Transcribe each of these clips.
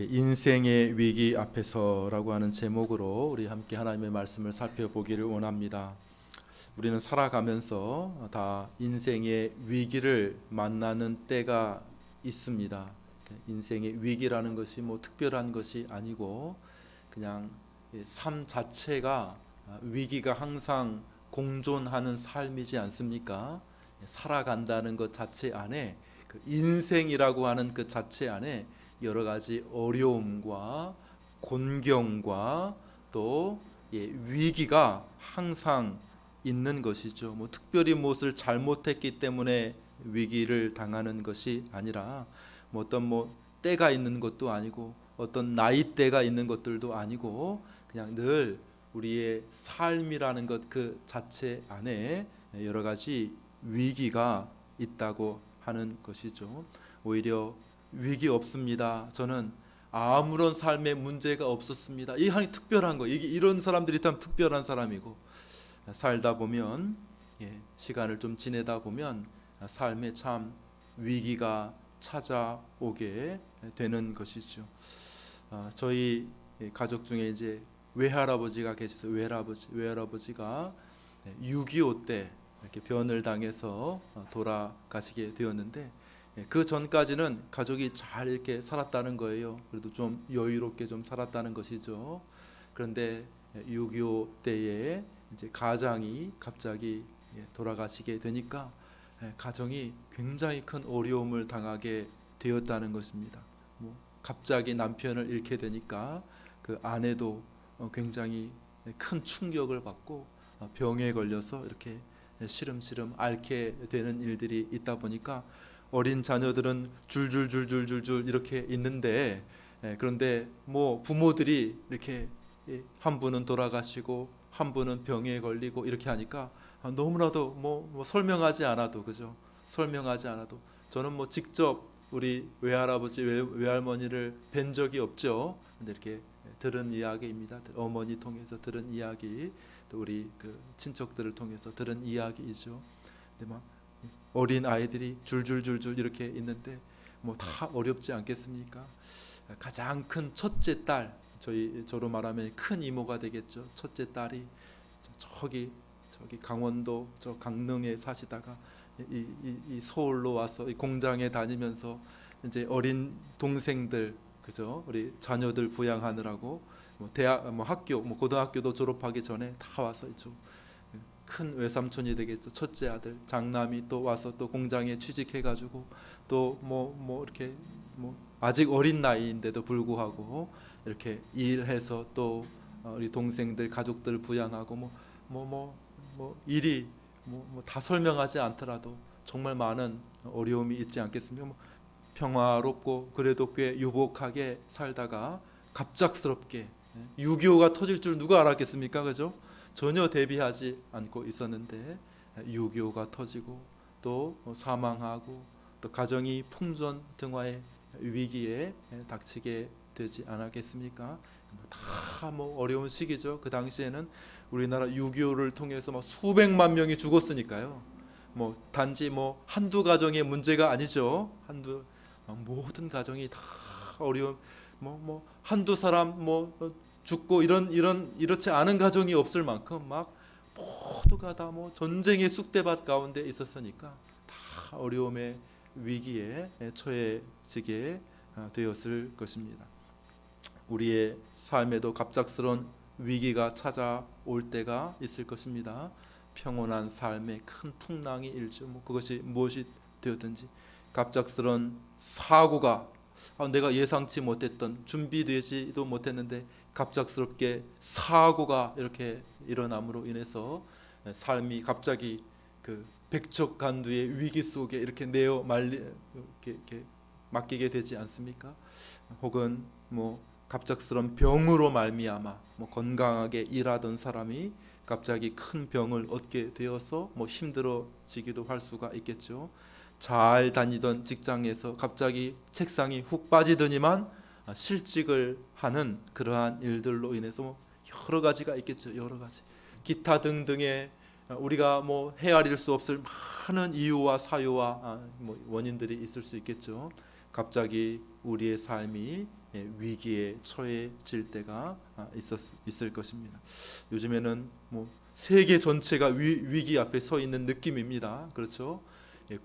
인생의 위기 앞에서라고 하는 제목으로 우리 함께 하나님의 말씀을 살펴보기를 원합니다. 우리는 살아가면서 다 인생의 위기를 만나는 때가 있습니다. 인생의 위기라는 것이 뭐 특별한 것이 아니고 그냥 삶 자체가 위기가 항상 공존하는 삶이지 않습니까? 살아간다는 것 자체 안에 그 인생이라고 하는 그 자체 안에 여러 가지 어려움과 곤경과 또 위기가 항상 있는 것이죠. 뭐 특별히 무엇을 잘못했기 때문에 위기를 당하는 것이 아니라 뭐 어떤 뭐 때가 있는 것도 아니고 어떤 나이대가 있는 것들도 아니고 그냥 늘 우리의 삶이라는 것 그 자체 안에 여러 가지 위기가 있다고 하는 것이죠. 오히려 위기 없습니다. 저는 아무런 삶에 문제가 없었습니다. 이 한 특별한 거. 이게 이런 사람들이 참 특별한 사람이고 살다 보면 시간을 좀 지내다 보면 삶에 참 위기가 찾아오게 되는 것이죠. 저희 가족 중에 이제 외할아버지가 계셔서 외할아버지가 6.25 때 이렇게 변을 당해서 돌아가시게 되었는데 그 전까지는 가족이 잘 이렇게 살았다는 거예요. 그래도 좀 여유롭게 좀 살았다는 것이죠. 그런데 6.25 때에 이제 가장이 갑자기 돌아가시게 되니까 가정이 굉장히 큰 어려움을 당하게 되었다는 것입니다. 뭐 갑자기 남편을 잃게 되니까 그 아내도 굉장히 큰 충격을 받고 병에 걸려서 이렇게 시름시름 앓게 되는 일들이 있다 보니까 어린 자녀들은 줄줄줄줄줄줄 이렇게 있는데 그런데 뭐 부모들이 이렇게 한 분은 돌아가시고 한 분은 병에 걸리고 이렇게 하니까 너무나도 뭐 설명하지 않아도 그죠? 설명하지 않아도 저는 뭐 직접 우리 외할아버지 외할머니를 뵌 적이 없죠. 근데 이렇게 들은 이야기입니다. 어머니 통해서 들은 이야기, 또 우리 그 친척들을 통해서 들은 이야기이죠. 근데 막 어린 아이들이 줄줄줄줄 이렇게 있는데 뭐 다 어렵지 않겠습니까? 가장 큰 첫째 딸, 저로 말하면 큰 이모가 되겠죠. 첫째 딸이 저기 강원도 저 강릉에 사시다가 이 서울로 와서 이 공장에 다니면서 이제 어린 동생들 그죠? 우리 자녀들 부양하느라고 뭐 대학 뭐 학교 뭐 고등학교도 졸업하기 전에 다 와서 있죠. 큰 외삼촌이 되겠죠. 첫째 아들 장남이 또 와서 또 공장에 취직해가지고 또 뭐 이렇게 뭐 아직 어린 나이인데도 불구하고 이렇게 일해서 또 우리 동생들 가족들 부양하고 일이 다 설명하지 않더라도 정말 많은 어려움이 있지 않겠습니까? 뭐 평화롭고 그래도 꽤 유복하게 살다가 갑작스럽게 6.25가 터질 줄 누가 알았겠습니까? 그죠? 전혀 대비하지 않고 있었는데 6.25가 터지고 또 사망하고 또 가정이 풍전등화의 위기에 닥치게 되지 않았겠습니까? 다 뭐 어려운 시기죠. 그 당시에는 우리나라 6.25를 통해서 막 수백만 명이 죽었으니까요. 뭐 단지 뭐 한두 가정의 문제가 아니죠. 모든 가정이 다 어려운 뭐 한두 사람 뭐 죽고 이렇지 않은 가정이 없을 만큼 막 모두가 다 뭐 전쟁의 쑥대밭 가운데 있었으니까 다 어려움의 위기에 처해지게 되었을 것입니다. 우리의 삶에도 갑작스러운 위기가 찾아올 때가 있을 것입니다. 평온한 삶에 큰 풍랑이 일죠. 뭐 그것이 무엇이 되었든지 갑작스러운 사고가 내가 예상치 못했던 준비되지도 못했는데 갑작스럽게 사고가 이렇게 일어남으로 인해서 삶이 갑자기 그 백척간두의 위기 속에 이렇게 이렇게 맡기게 되지 않습니까? 혹은 뭐 갑작스러운 병으로 말미암아 뭐 건강하게 일하던 사람이 갑자기 큰 병을 얻게 되어서 뭐 힘들어지기도 할 수가 있겠죠. 잘 다니던 직장에서 갑자기 책상이 훅 빠지더니만 실직을 하는 그러한 일들로 인해서 뭐 여러 가지가 있겠죠. 여러 가지 기타 등등의 우리가 뭐 헤아릴 수 없을 많은 이유와 사유와 뭐 원인들이 있을 수 있겠죠. 갑자기 우리의 삶이 위기에 처해질 때가 있을 것입니다. 요즘에는 뭐 세계 전체가 위기 앞에 서 있는 느낌입니다. 그렇죠?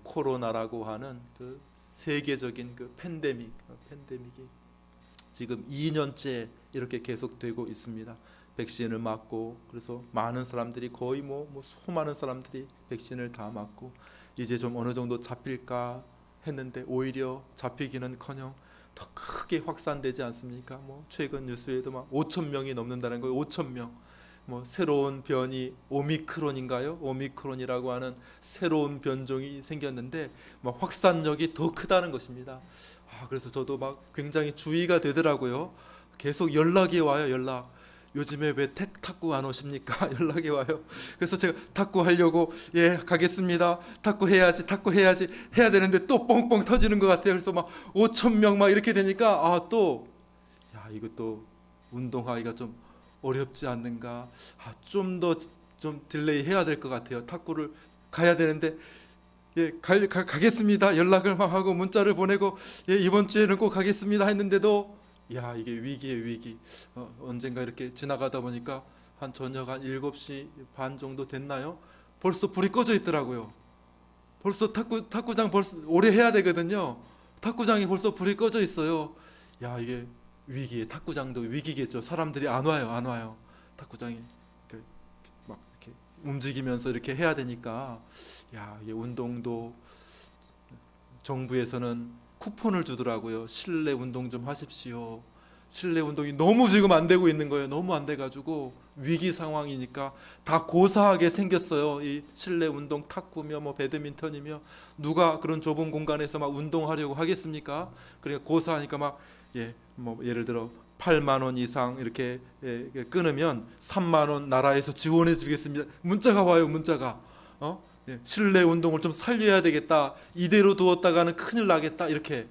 코로나라고 하는 그 세계적인 그 팬데믹이 지금 2년째 이렇게 계속되고 있습니다. 백신을 맞고, 그래서 많은 사람들이 거의 수많은 사람들이 백신을 다 맞고 이제 좀 어느 정도 잡힐까 했는데 오히려 잡히기는커녕 더 크게 확산되지 않습니까? 최근 뉴스에도 막 5천 명이 넘는다는 거예요. 5천 명. 새로운 변이 오미크론인가요? 오미크론이라고 하는 새로운 변종이 생겼는데 확산력이 더 크다는 것입니다. 그래서 저도 막 굉장히 주의가 되더라고요. 계속 연락이 와요. 요즘에 왜 탁구 안 오십니까? 연락이 와요. 그래서 제가 탁구 하려고 가겠습니다. 탁구 해야지 해야 되는데 또 뻥뻥 터지는 것 같아요. 그래서 막 5천 명 막 이렇게 되니까 이것도 운동하기가 좀 어렵지 않는가? 좀 더 좀 딜레이 해야 될 것 같아요. 탁구를 가야 되는데 가겠습니다. 연락을 막 하고 문자를 보내고 이번 주에는 꼭 가겠습니다 했는데도 이게 위기예요, 위기. 언젠가 이렇게 지나가다 보니까 한 저녁 한 7시 반 정도 됐나요? 벌써 불이 꺼져 있더라고요. 벌써 탁구장 벌써 오래 해야 되거든요. 탁구장이 벌써 불이 꺼져 있어요. 이게 위기에 탁구장도 위기겠죠. 사람들이 안 와요. 탁구장에 막 이렇게 움직이면서 이렇게 해야 되니까 이게 운동도 정부에서는 쿠폰을 주더라고요. 실내 운동 좀 하십시오. 실내 운동이 너무 지금 안 되고 있는 거예요. 너무 안 돼가지고 위기 상황이니까 다 고사하게 생겼어요. 이 실내 운동 탁구며 배드민턴이며 누가 그런 좁은 공간에서 막 운동하려고 하겠습니까? 그러니까 고사하니까 예를 들어 8만 원 이상 이렇게 끊으면 3만 원 나라에서 지원해 주겠습니다. 문자가 와요. 문자가. 실내 운동을 좀 살려야 되겠다. 이대로 두었다가는 큰일 나겠다. 이렇게.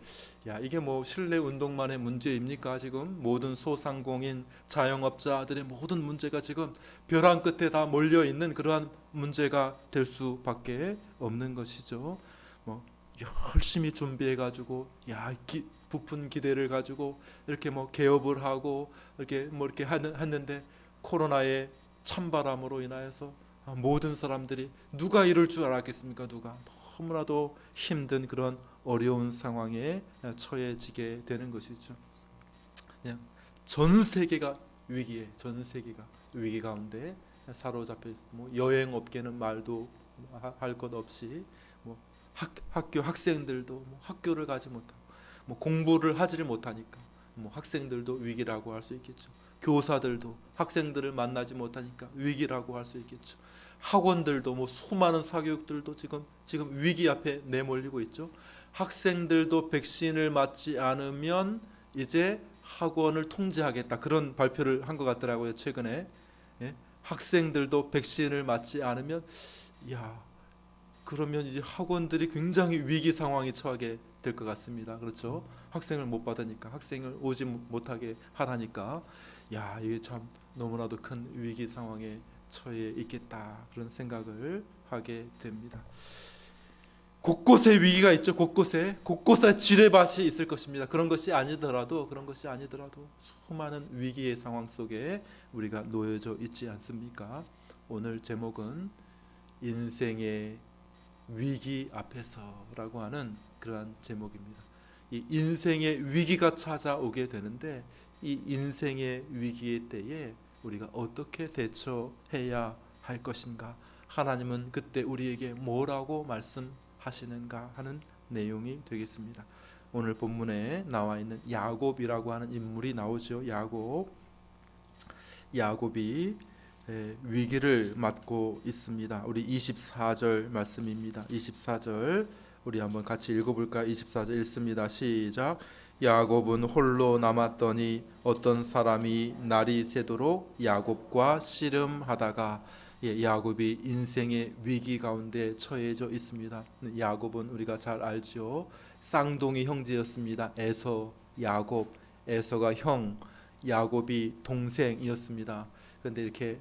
이게 실내 운동만의 문제입니까? 지금 모든 소상공인 자영업자들의 모든 문제가 지금 벼랑 끝에 다 몰려 있는 그러한 문제가 될 수밖에 없는 것이죠. 열심히 준비해 가지고 부푼 기대를 가지고 이렇게 개업을 하고 이렇게 했는데 코로나의 찬바람으로 인하여서 모든 사람들이 누가 이럴 줄 알았겠습니까? 누가 너무나도 힘든 그런 어려운 상황에 처해지게 되는 것이죠. 그냥 전 세계가 전 세계가 위기 가운데 사로잡혀 있습니다. 여행 업계는 말도 할 것 없이 학교 학생들도 학교를 가지 못하고 공부를 하지를 못하니까 학생들도 위기라고 할 수 있겠죠. 교사들도 학생들을 만나지 못하니까 위기라고 할 수 있겠죠. 학원들도 수많은 사교육들도 지금 위기 앞에 내몰리고 있죠. 학생들도 백신을 맞지 않으면 이제 학원을 통제하겠다 그런 발표를 한 것 같더라고요. 최근에 학생들도 백신을 맞지 않으면 그러면 이제 학원들이 굉장히 위기 상황에 처하게 될 것 같습니다. 그렇죠? 학생을 못 받으니까 학생을 오지 못하게 하라니까 이게 참 너무나도 큰 위기 상황에 처해 있겠다 그런 생각을 하게 됩니다. 곳곳에 위기가 있죠. 곳곳에 지뢰밭이 있을 것입니다. 그런 것이 아니더라도 수많은 위기의 상황 속에 우리가 놓여져 있지 않습니까? 오늘 제목은 인생의 위기 앞에서라고 하는 그러한 제목입니다. 이 인생의 위기가 찾아오게 되는데 이 인생의 위기의 때에 우리가 어떻게 대처해야 할 것인가? 하나님은 그때 우리에게 뭐라고 말씀하시는가 하는 내용이 되겠습니다. 오늘 본문에 나와 있는 야곱이라고 하는 인물이 나오죠. 야곱이 위기를 맞고 있습니다. 우리 24절 말씀입니다. 24절 우리 한번 같이 읽어볼까요? 24절 읽습니다. 시작. 야곱은 홀로 남았더니 어떤 사람이 날이 새도록 야곱과 씨름하다가 야곱이 인생의 위기 가운데 처해져 있습니다. 야곱은 우리가 잘 알지요. 쌍둥이 형제였습니다. 에서, 야곱, 에서가 형, 야곱이 동생이었습니다. 그런데 이렇게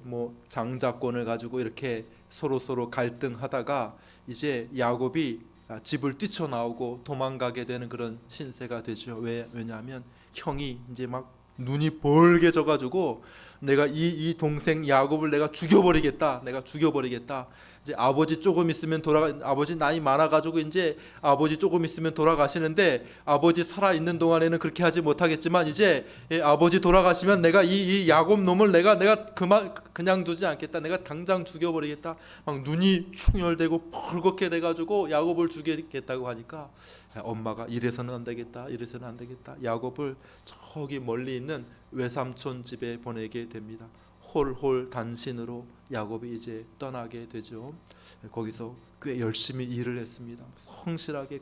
장자권을 가지고 이렇게 서로 갈등하다가 이제 야곱이 집을 뛰쳐나오고 도망가게 되는 그런 신세가 되죠. 왜냐하면 형이 이제 막 눈이 벌게져 가지고 내가 이 동생 야곱을 내가 죽여버리겠다. 이제 아버지 조금 있으면 아버지 나이 많아 가지고 이제 아버지 조금 있으면 돌아가시는데, 아버지 살아 있는 동안에는 그렇게 하지 못하겠지만 이제 아버지 돌아가시면 내가 이 야곱 놈을 내가 그냥 두지 않겠다. 내가 당장 죽여버리겠다. 막 눈이 충혈되고 벌겋게 돼 가지고 야곱을 죽이겠다고 하니까 엄마가 이래서는 안 되겠다. 야곱을 저기 멀리 있는 외삼촌 집에 보내게 됩니다. 홀홀 단신으로 야곱이 이제 떠나게 되죠. 거기서 꽤 열심히 일을 했습니다. 성실하게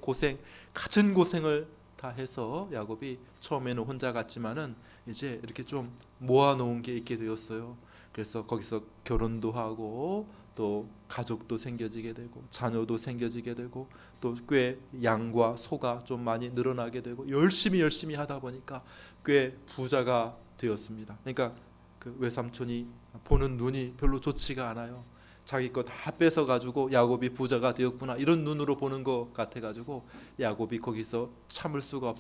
갖은 고생을 다 해서 야곱이 처음에는 혼자 갔지만은 이제 이렇게 좀 모아놓은 게 있게 되었어요. 그래서 거기서 결혼도 하고 또 가족도 생겨지게 되고 자녀도 생겨지게 되고 또 꽤 양과 소가 좀 많이 늘어나게 되고 열심히 하다 보니까 꽤 부자가 되었습니다. 그러니까 그 외삼촌이 보는 눈이 별로 좋지가 않아요. 자기 거 다 뺏어 가지고 야곱이 부자가 되었구나 이런 눈으로 보는 것 같아 가지고 야곱이 거기서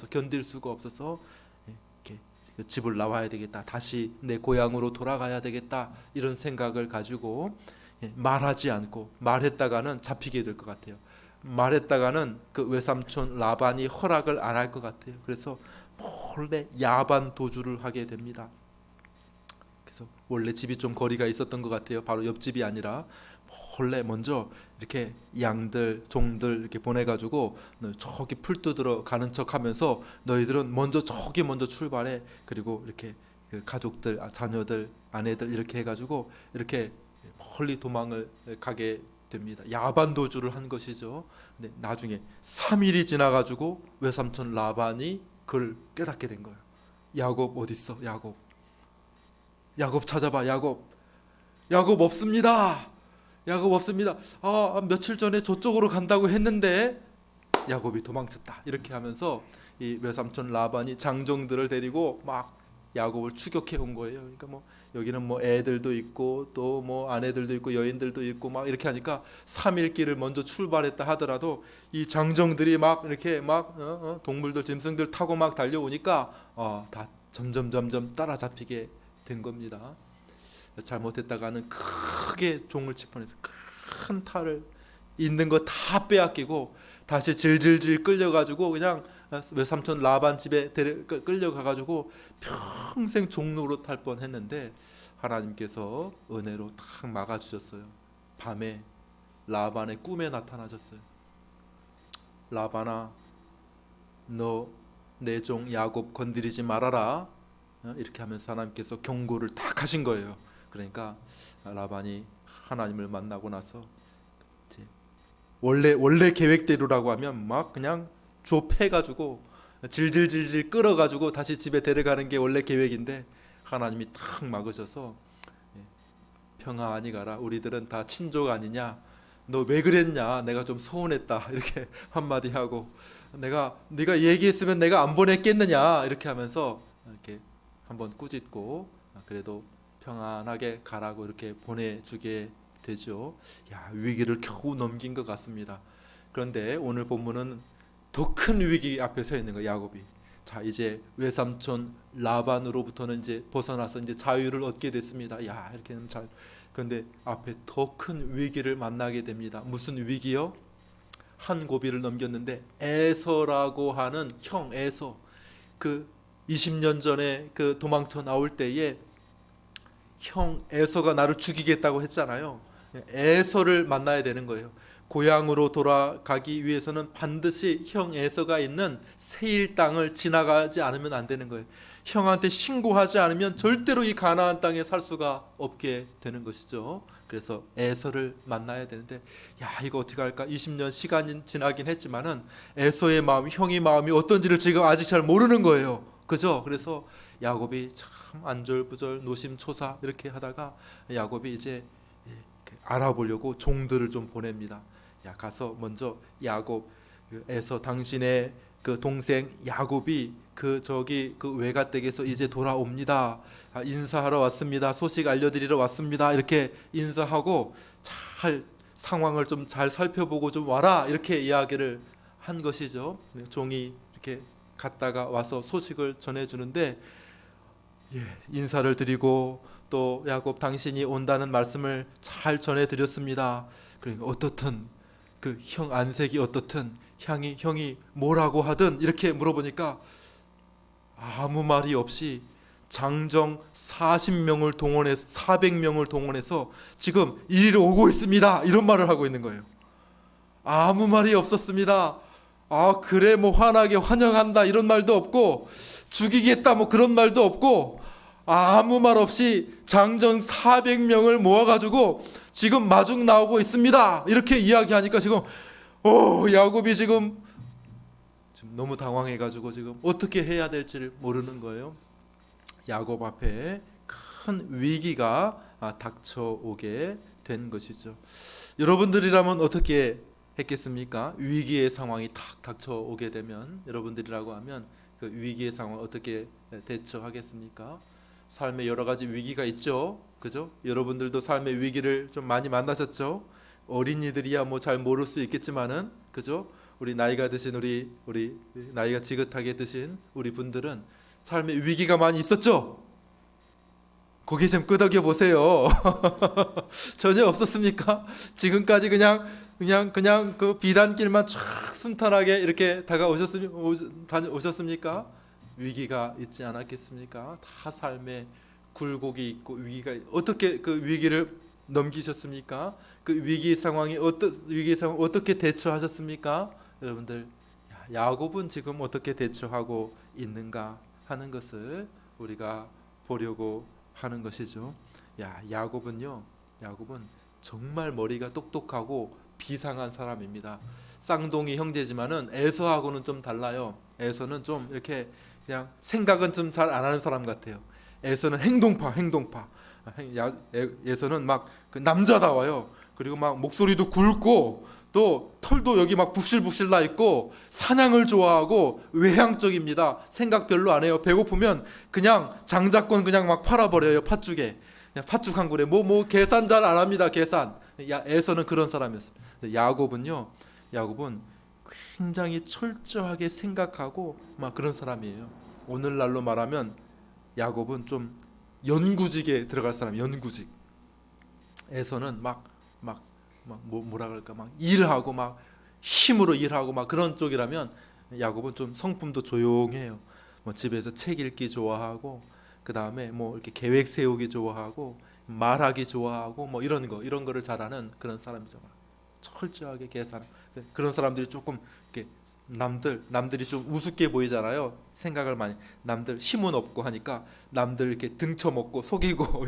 견딜 수가 없어서 이렇게 집을 나와야 되겠다. 다시 내 고향으로 돌아가야 되겠다. 이런 생각을 가지고 말하지 않고, 말했다가는 잡히게 될 것 같아요. 말했다가는 그 외삼촌 라반이 허락을 안 할 것 같아요. 그래서 몰래 야반 도주를 하게 됩니다. 그래서 원래 집이 좀 거리가 있었던 것 같아요. 바로 옆집이 아니라 몰래 먼저 이렇게 양들 종들 이렇게 보내가지고 저기 풀 뜯으러 가는 척하면서 너희들은 저기 먼저 출발해. 그리고 이렇게 그 가족들, 자녀들, 아내들 이렇게 해가지고 이렇게 멀리 도망을 가게 됩니다. 야반 도주를 한 것이죠. 근데 나중에 3일이 지나가지고 외삼촌 라반이 그걸 깨닫게 된 거예요. 야곱 어디 있어? 야곱 찾아봐. 야곱 없습니다. 며칠 전에 저쪽으로 간다고 했는데 야곱이 도망쳤다. 이렇게 하면서 이 외삼촌 라반이 장정들을 데리고 막 야곱을 추격해 온 거예요. 그러니까 여기는 애들도 있고 또 아내들도 있고 여인들도 있고 막 이렇게 하니까 3일 길을 먼저 출발했다 하더라도 이 장정들이 막 이렇게 동물들 짐승들 타고 막 달려오니까 다 점점 따라잡히게 된 겁니다. 잘못했다가는 크게 종을 칠 뻔해서 큰 탈을 있는 거 다 빼앗기고 다시 질질질 끌려가지고 그냥 외삼촌 라반 집에 끌려가가지고 평생 종로로 탈 뻔했는데 하나님께서 은혜로 탁 막아주셨어요. 밤에 라반의 꿈에 나타나셨어요. 라반아, 너 내 종 야곱 건드리지 말아라. 이렇게 하면서 하나님께서 경고를 딱 하신 거예요. 그러니까 라반이 하나님을 만나고 나서 원래 계획대로라고 하면 막 그냥 좁혀가지고 질질질질 끌어가지고 다시 집에 데려가는 게 원래 계획인데 하나님이 탁 막으셔서 평안히 가라. 우리들은 다 친족 아니냐. 너 왜 그랬냐. 내가 좀 서운했다. 이렇게 한마디 하고 네가 얘기했으면 내가 안 보냈겠느냐. 이렇게 하면서 이렇게 한번 꾸짖고 그래도 평안하게 가라고 이렇게 보내주게 되죠. 위기를 겨우 넘긴 것 같습니다. 그런데 오늘 본문은 더 큰 위기 앞에 서 있는 거예요. 야곱이. 자, 이제 외삼촌 라반으로부터는 이제 벗어나서 이제 자유를 얻게 됐습니다. 이렇게 잘. 그런데 앞에 더 큰 위기를 만나게 됩니다. 무슨 위기요? 한 고비를 넘겼는데 에서라고 하는 형 에서, 그 20년 전에 그 도망쳐 나올 때에 형 에서가 나를 죽이겠다고 했잖아요. 에서를 만나야 되는 거예요. 고향으로 돌아가기 위해서는 반드시 형 에서가 있는 세일 땅을 지나가지 않으면 안 되는 거예요. 형한테 신고하지 않으면 절대로 이 가나안 땅에 살 수가 없게 되는 것이죠. 그래서 에서를 만나야 되는데 이거 어떻게 할까? 20년 시간이 지나긴 했지만은 에서의 마음, 형의 마음이 어떤지를 지금 아직 잘 모르는 거예요. 그죠? 그래서 야곱이 참 안절부절 노심초사 이렇게 하다가 야곱이 이제 알아보려고 종들을 좀 보냅니다. 가서 먼저 야곱, 에서 당신의 그 동생 야곱이 그 외가댁에서 이제 돌아옵니다. 인사하러 왔습니다. 소식 알려드리러 왔습니다. 이렇게 인사하고 잘 상황을 좀 잘 살펴보고 좀 와라 이렇게 이야기를 한 것이죠. 종이 이렇게 갔다가 와서 소식을 전해주는데 인사를 드리고 또 야곱 당신이 온다는 말씀을 잘 전해드렸습니다. 그러니까 어떻든 그 형 안색이 어떻든 형이 뭐라고 하든 이렇게 물어보니까 아무 말이 없이 장정 40명을 동원해서 400명을 동원해서 지금 이리로 오고 있습니다. 이런 말을 하고 있는 거예요. 아무 말이 없었습니다. 그래 뭐 환하게 환영한다 이런 말도 없고 죽이겠다 뭐 그런 말도 없고 아무 말 없이 장정 400명을 모아가지고 지금 마중 나오고 있습니다. 이렇게 이야기하니까 지금 야곱이 지금 너무 당황해가지고 지금 어떻게 해야 될지를 모르는 거예요. 야곱 앞에 큰 위기가 닥쳐오게 된 것이죠. 여러분들이라면 어떻게 했겠습니까? 위기의 상황이 탁 닥쳐오게 되면 여러분들이라고 하면 그 위기의 상황 어떻게 대처하겠습니까? 삶에 여러 가지 위기가 있죠. 그죠? 여러분들도 삶의 위기를 좀 많이 만나셨죠? 어린이들이야 뭐 잘 모를 수 있겠지만은 그죠? 우리 나이가 드신 우리 나이가 지긋하게 드신 우리 분들은 삶의 위기가 많이 있었죠? 고개 좀 끄덕여 보세요. 전혀 없었습니까? 지금까지 그냥 그 비단길만 쫙 순탄하게 이렇게 오셨습니까? 위기가 있지 않았겠습니까? 다 삶에 굴곡이 있고 위기가 어떻게 그 위기를 넘기셨습니까? 그 위기 상황 어떻게 대처하셨습니까? 여러분들 야곱은 지금 어떻게 대처하고 있는가 하는 것을 우리가 보려고 하는 것이죠. 야곱은 정말 머리가 똑똑하고 비상한 사람입니다. 쌍둥이 형제지만은 에서하고는 좀 달라요. 에서는 좀 이렇게 그냥 생각은 좀 잘 안 하는 사람 같아요. 에서는 행동파. 에서는 막 그 남자다워요. 그리고 막 목소리도 굵고 또 털도 여기 막 북실북실 나 있고 사냥을 좋아하고 외향적입니다. 생각 별로 안 해요. 배고프면 그냥 장자권 그냥 막 팔아버려요. 팥죽에 그냥 팥죽 한 그릇에 뭐 계산 잘 안 합니다. 계산. 에서는 그런 사람이었어요. 야곱은 굉장히 철저하게 생각하고 막 그런 사람이에요. 오늘날로 말하면 야곱은 좀 연구직에 들어갈 사람, 연구직. 에서는 뭐라 그럴까 막 일하고 막 힘으로 일하고 막 그런 쪽이라면 야곱은 좀 성품도 조용해요. 뭐 집에서 책 읽기 좋아하고 그 다음에 뭐 이렇게 계획 세우기 좋아하고 말하기 좋아하고 뭐 이런 거를 잘하는 그런 사람이죠. 철저하게 계산. 그런 사람들이 조금 이렇게 남들이 좀 우습게 보이잖아요. 생각을 많이 남들 힘은 없고 하니까 남들 이렇게 등쳐먹고 속이고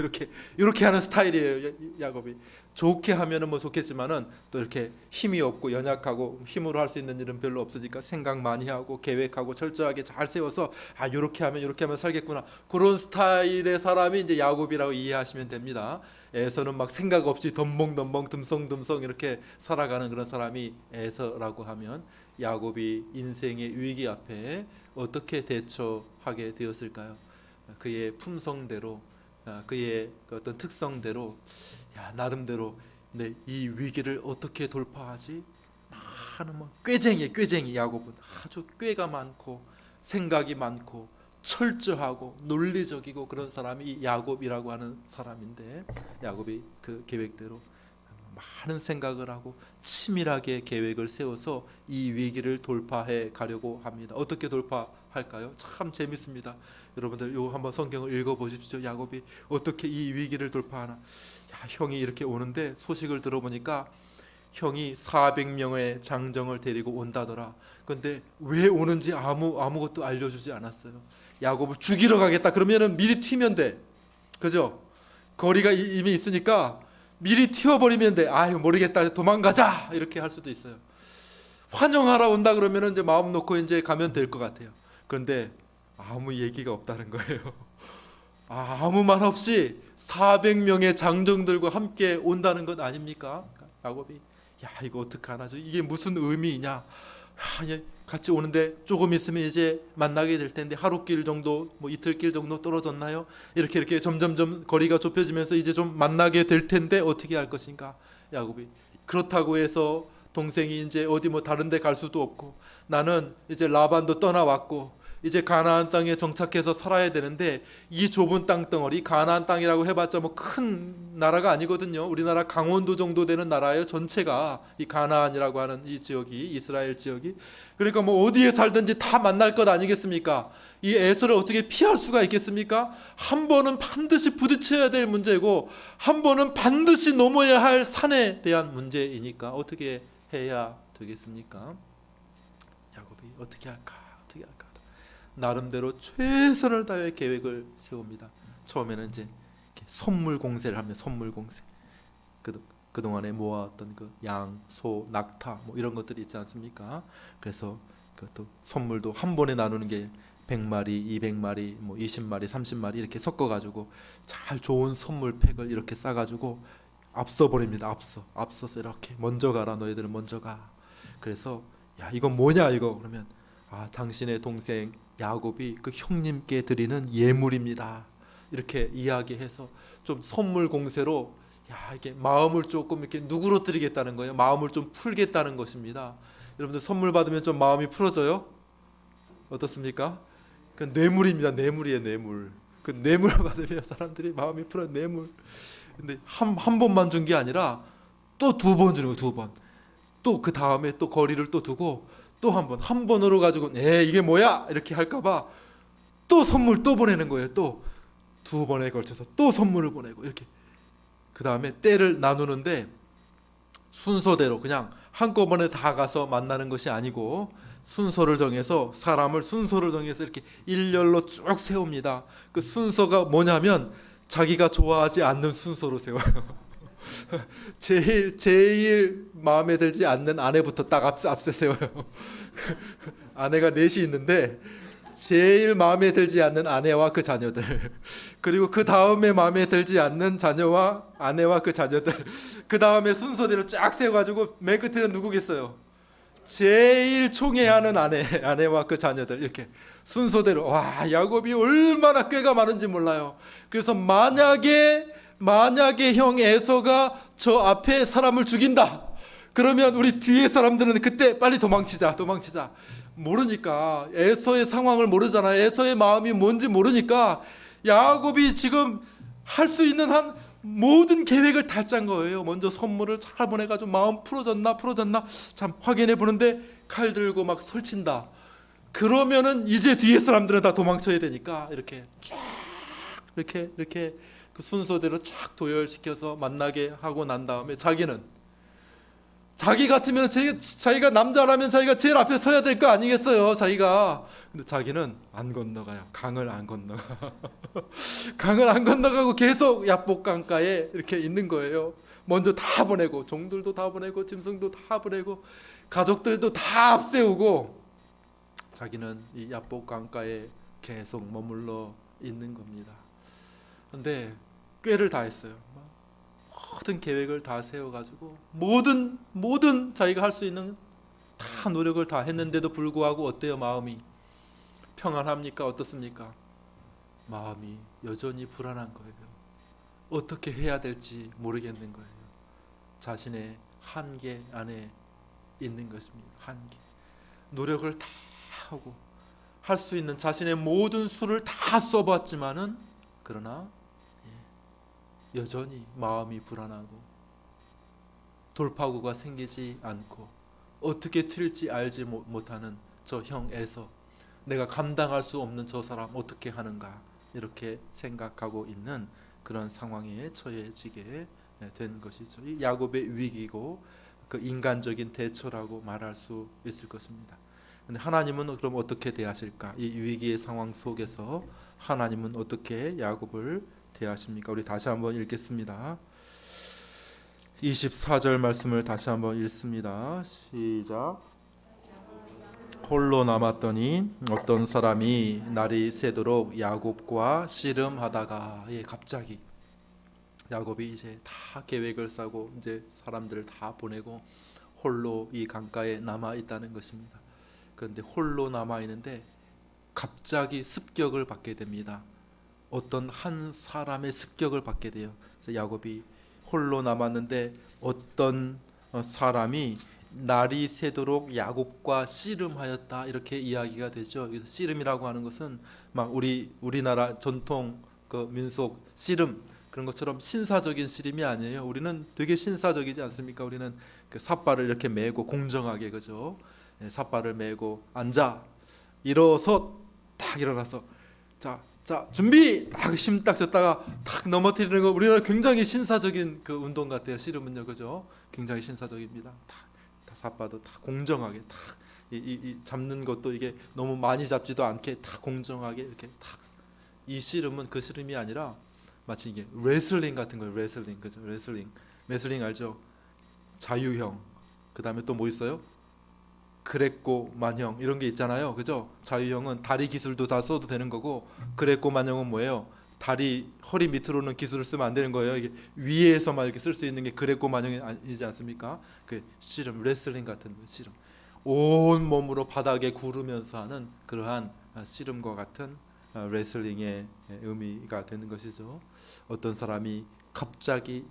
이렇게 하는 스타일이에요. 야곱이 좋게 하면은 뭐 좋겠지만은 또 이렇게 힘이 없고 연약하고 힘으로 할 수 있는 일은 별로 없으니까 생각 많이 하고 계획하고 철저하게 잘 세워서 이렇게 하면 살겠구나 그런 스타일의 사람이 이제 야곱이라고 이해하시면 됩니다. 에서는 막 생각 없이 덤벙덤벙 듬성듬성 이렇게 살아가는 그런 사람이 에서라고 하면 야곱이 인생의 위기 앞에 어떻게 대처하게 되었을까요? 그의 품성대로 그의 어떤 특성대로 나름대로 이 위기를 어떻게 돌파하지? 하는 꾀쟁이 야곱은 아주 꾀가 많고 생각이 많고 철저하고 논리적이고 그런 사람이 야곱이라고 하는 사람인데 야곱이 그 계획대로 많은 생각을 하고 치밀하게 계획을 세워서 이 위기를 돌파해 가려고 합니다. 어떻게 돌파할까요? 참 재밌습니다. 여러분들 이거 한번 성경을 읽어보십시오. 야곱이 어떻게 이 위기를 돌파하나. 형이 이렇게 오는데 소식을 들어보니까 형이 400명의 장정을 데리고 온다더라. 근데 왜 오는지 아무것도 알려주지 않았어요. 야곱을 죽이러 가겠다 그러면은 미리 튀면 돼. 그죠? 거리가 이미 있으니까 미리 튀어버리면 돼. 모르겠다 도망가자 이렇게 할 수도 있어요. 환영하러 온다 그러면은 이제 마음 놓고 이제 가면 될 것 같아요. 그런데 아무 얘기가 없다는 거예요. 아무 말 없이 400명의 장정들과 함께 온다는 것 아닙니까? 야곱이 이거 어떡하나 이게 무슨 의미이냐. 같이 오는데 조금 있으면 이제 만나게 될 텐데 하루길 정도 뭐 이틀길 정도 떨어졌나요? 이렇게 점점점 거리가 좁혀지면서 이제 좀 만나게 될 텐데 어떻게 할 것인가? 야곱이 그렇다고 해서 동생이 이제 어디 뭐 다른 데 갈 수도 없고, 나는 이제 라반도 떠나왔고 이제 가나안 땅에 정착해서 살아야 되는데, 이 좁은 땅덩어리, 가나안 땅이라고 해봤자 뭐 큰 나라가 아니거든요. 우리나라 강원도 정도 되는 나라예요. 전체가 이 가나안이라고 하는 이 지역이, 이스라엘 지역이. 그러니까 뭐 어디에 살든지 다 만날 것 아니겠습니까? 이 에서를 어떻게 피할 수가 있겠습니까? 한 번은 반드시 부딪혀야 될 문제고, 한 번은 반드시 넘어야 할 산에 대한 문제이니까 어떻게 해야 되겠습니까? 야곱이 어떻게 할까? 나름대로 최선을 다해 계획을 세웁니다. 처음에는 이제 선물 공세를 하면, 선물 공세. 그동안에 모아왔던 그 양, 소, 낙타 뭐 이런 것들이 있지 않습니까? 그래서 그것도 선물도 한 번에 나누는 게 100마리, 200마리, 뭐 20마리, 30마리 이렇게 섞어가지고 잘 좋은 선물 팩을 이렇게 싸가지고 앞서 버립니다. 앞서서 이렇게 먼저 가라, 너희들은 먼저 가. 그래서 야, 이건 뭐냐 이거. 그러면 당신의 동생 야곱이 그 형님께 드리는 예물입니다. 이렇게 이야기해서 좀 선물 공세로, 이게 마음을 조금 이렇게 누그러뜨리겠다는 거예요. 마음을 좀 풀겠다는 것입니다. 여러분들 선물 받으면 좀 마음이 풀어져요? 어떻습니까? 그 뇌물입니다. 뇌물이에요, 뇌물. 그 뇌물을 받으면 사람들이 마음이 풀어요, 뇌물. 근데 한 번만 준 게 아니라 또 2번 주는 거예요, 2번. 또 그 다음에 또 거리를 또 두고 또 한 번으로 가지고 이게 뭐야 이렇게 할까봐 또 선물 또 보내는 거예요. 또 2번에 걸쳐서 또 선물을 보내고, 이렇게 그 다음에 때를 나누는데 순서대로 그냥 한꺼번에 다 가서 만나는 것이 아니고, 순서를 정해서, 사람을 순서를 정해서 이렇게 일렬로 쭉 세웁니다. 그 순서가 뭐냐면 자기가 좋아하지 않는 순서로 세워요. 제일 마음에 들지 않는 아내부터 딱 앞세 세워요. 아내가 넷이 있는데 제일 마음에 들지 않는 아내와 그 자녀들, 그리고 그 다음에 마음에 들지 않는 자녀와 아내와 그 자녀들, 그 다음에 순서대로 쫙 세워가지고 맨 끝에는 누구겠어요? 제일 총애하는 아내와 그 자녀들, 이렇게 순서대로. 와, 야곱이 얼마나 꾀가 많은지 몰라요. 그래서 만약에 형 에서가 저 앞에 사람을 죽인다, 그러면 우리 뒤에 사람들은 그때 빨리 도망치자. 모르니까, 에서의 상황을 모르잖아요. 에서의 마음이 뭔지 모르니까 야곱이 지금 할 수 있는 한 모든 계획을 다 짠 거예요. 먼저 선물을 잘 보내가지고 마음 풀어졌나 참 확인해 보는데, 칼 들고 막 설친다. 그러면은 이제 뒤에 사람들은 다 도망쳐야 되니까 이렇게 쫙 이렇게 그 순서대로 쫙 도열시켜서 만나게 하고 난 다음에, 자기 같으면 자기가 남자라면 자기가 제일 앞에 서야 될 거 아니겠어요, 자기가. 근데 자기는 안 건너가요. 강을 안 건너가. 강을 안 건너가고 계속 야복강가에 이렇게 있는 거예요. 먼저 다 보내고, 종들도 다 보내고, 짐승도 다 보내고, 가족들도 다 앞세우고, 자기는 이 야복강가에 계속 머물러 있는 겁니다. 근데 꾀를 다 했어요. 모든 계획을 다 세워가지고 모든 자기가 할 수 있는 다 노력을 다 했는데도 불구하고 어때요? 마음이 평안합니까? 어떻습니까? 마음이 여전히 불안한 거예요. 어떻게 해야 될지 모르겠는 거예요. 자신의 한계 안에 있는 것입니다. 한계. 노력을 다 하고 할 수 있는 자신의 모든 수를 다 써봤지만은, 그러나 여전히 마음이 불안하고 돌파구가 생기지 않고 어떻게 튈지 알지 못하는 저 형 에서, 내가 감당할 수 없는 저 사람 어떻게 하는가, 이렇게 생각하고 있는 그런 상황에 처해지게 된 것이죠. 이 야곱의 위기고 그 인간적인 대처라고 말할 수 있을 것입니다. 근데 하나님은 그럼 어떻게 대하실까? 이 위기의 상황 속에서 하나님은 어떻게 야곱을 대하십니까? 우리 다시 한번 읽겠습니다. 24절 말씀을 다시 한번 읽습니다. 시작. 홀로 남았더니 어떤 사람이 날이 새도록 야곱과 씨름하다가, 갑자기 야곱이 이제 다 계획을 짜고 이제 사람들을 다 보내고 홀로 이 강가에 남아 있다는 것입니다. 그런데 홀로 남아 있는데 갑자기 습격을 받게 됩니다. 어떤 한 사람의 습격을 받게 돼요. 그래서 야곱이 홀로 남았는데 어떤 사람이 날이 새도록 야곱과 씨름하였다 이렇게 이야기가 되죠. 그래서 씨름이라고 하는 것은 막 우리나라 전통 그 민속 씨름 그런 것처럼 신사적인 씨름이 아니에요. 우리는 되게 신사적이지 않습니까? 우리는 그 삿발을 이렇게 메고 공정하게 그죠? 삿발을 메고 앉아 일어서 딱 일어나서 자 준비 딱 힘 딱 줬다가 탁 넘어뜨리는 거 우리는 굉장히 신사적인 그 운동 같아요. 씨름은요 그죠? 굉장히 신사적입니다. 다 삿발도 다 공정하게 이 잡는 것도 이게 너무 많이 잡지도 않게 다 공정하게 이렇게 이 씨름은 그 씨름이 아니라 마치 이게 레슬링 같은 거예요. 레슬링 그죠? 레슬링 알죠? 자유형 그 다음에 또 뭐 있어요? 그레코 만형 이런 게 있잖아요. 그죠? 자유형은 다리 기술도 다 써도 되는 거고 그레코 만형은 뭐예요? 다리 허리 밑으로는 기술을 쓰면 안 되는 거예요. 이게 위에서만 이렇게 쓸 수 있는 게 그레코 만형이 아니지 않습니까? 그 씨름 레슬링 같은 거 씨름 온 몸으로 바닥에 구르면서 하는 그러한 씨름과 같은 레슬링의 의미가 되는 것이죠. 어떤 사람이 갑자기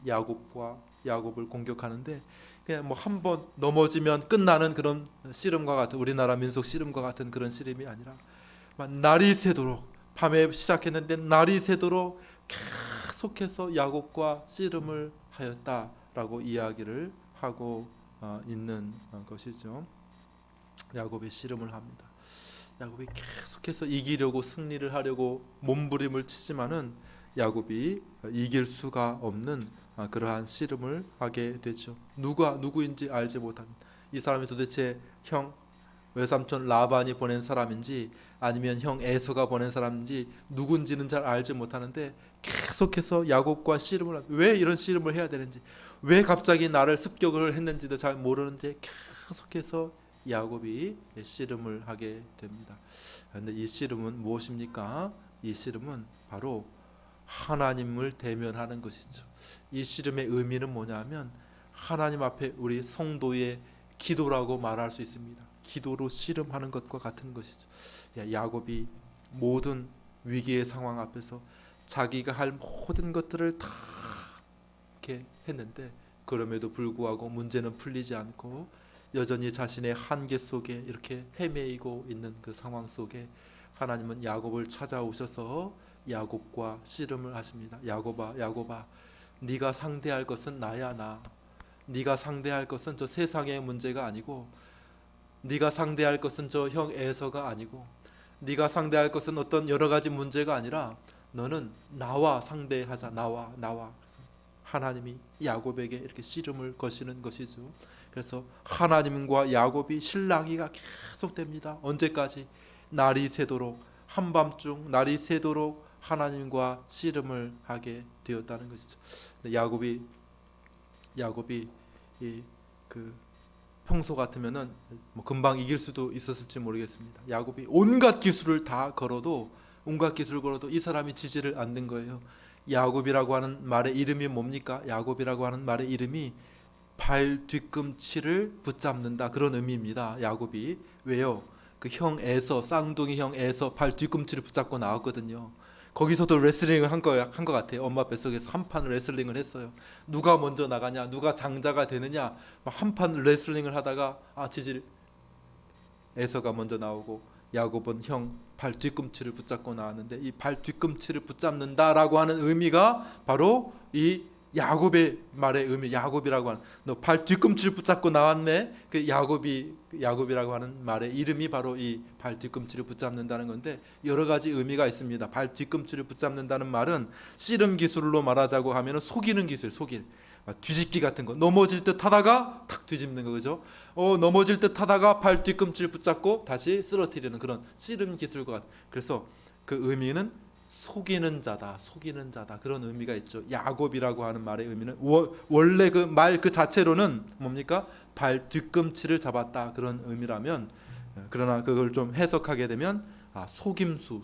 야곱을 공격하는데 그냥 뭐 한 번 넘어지면 끝나는 그런 씨름과 같은 우리나라 민속 씨름과 같은 그런 씨름이 아니라 막 날이 새도록 밤에 시작했는데 날이 새도록 계속해서 야곱과 씨름을 하였다라고 이야기를 하고 있는 것이죠. 야곱이 씨름을 합니다. 야곱이 계속해서 이기려고 승리를 하려고 몸부림을 치지만은 야곱이 이길 수가 없는 그러한 씨름을 하게 되죠. 누가 누구인지 알지 못한 이 사람이 도대체 형 외삼촌 라반이 보낸 사람인지 아니면 형 에서가 보낸 사람인지 누군지는 잘 알지 못하는데 계속해서 야곱과 씨름을 왜 이런 씨름을 해야 되는지 왜 갑자기 나를 습격을 했는지도 잘 모르는데 계속해서 야곱이 씨름을 하게 됩니다. 그런데 이 씨름은 무엇입니까? 이 씨름은 바로 하나님을 대면하는 것이죠. 이 씨름의 의미는 뭐냐면 하나님 앞에 우리 성도의 기도라고 말할 수 있습니다. 기도로 씨름하는 것과 같은 것이죠. 야곱이 모든 위기의 상황 앞에서 자기가 할 모든 것들을 다 이렇게 했는데 그럼에도 불구하고 문제는 풀리지 않고 여전히 자신의 한계 속에 이렇게 헤매이고 있는 그 상황 속에 하나님은 야곱을 찾아오셔서 야곱과 씨름을 하십니다. 야곱아, 네가 상대할 것은 나야 나. 네가 상대할 것은 저 세상의 문제가 아니고, 네가 상대할 것은 저 형 에서가 아니고, 네가 상대할 것은 어떤 여러 가지 문제가 아니라 너는 나와 상대하자. 나와. 그래서 하나님이 야곱에게 이렇게 씨름을 거시는 것이죠. 그래서 하나님과 야곱이 실랑이가 계속됩니다. 언제까지? 날이 새도록 한밤중 날이 새도록 하나님과 씨름을 하게 되었다는 것이죠. 야곱이 그 평소 같으면은 뭐 금방 이길 수도 있었을지 모르겠습니다. 야곱이 온갖 기술을 걸어도 이 사람이 지지를 않는 거예요. 야곱이라고 하는 말의 이름이 뭡니까? 야곱이라고 하는 말의 이름이 발 뒤꿈치를 붙잡는다 그런 의미입니다. 야곱이 왜요? 그 형 에서 쌍둥이 형 에서 발 뒤꿈치를 붙잡고 나왔거든요. 거기서도 레슬링을 한 것 같아요. 엄마 뱃속에서 한판 레슬링을 했어요. 누가 먼저 나가냐, 누가 장자가 되느냐, 한판 레슬링을 하다가 지질 에서가 먼저 나오고 야곱은 형 발 뒤꿈치를 붙잡고 나왔는데 이 발 뒤꿈치를 붙잡는다라고 하는 의미가 바로 이 야곱의 말의 의미, 야곱이라고 하는 너 발 뒤꿈치를 붙잡고 나왔네. 그 야곱이라고 하는 말의 이름이 바로 이 발 뒤꿈치를 붙잡는다는 건데 여러 가지 의미가 있습니다. 발 뒤꿈치를 붙잡는다는 말은 씨름 기술로 말하자고 하면은 속이는 기술, 뒤집기 같은 거 넘어질 듯 하다가 탁 뒤집는 거 그죠? 넘어질 듯 하다가 발 뒤꿈치를 붙잡고 다시 쓰러뜨리는 그런 씨름 기술과 같은. 그래서 그 의미는 속이는 자다 그런 의미가 있죠. 야곱이라고 하는 말의 의미는 원래 그 말 그 자체로는 뭡니까? 발 뒤꿈치를 잡았다 그런 의미라면 그러나 그걸 좀 해석하게 되면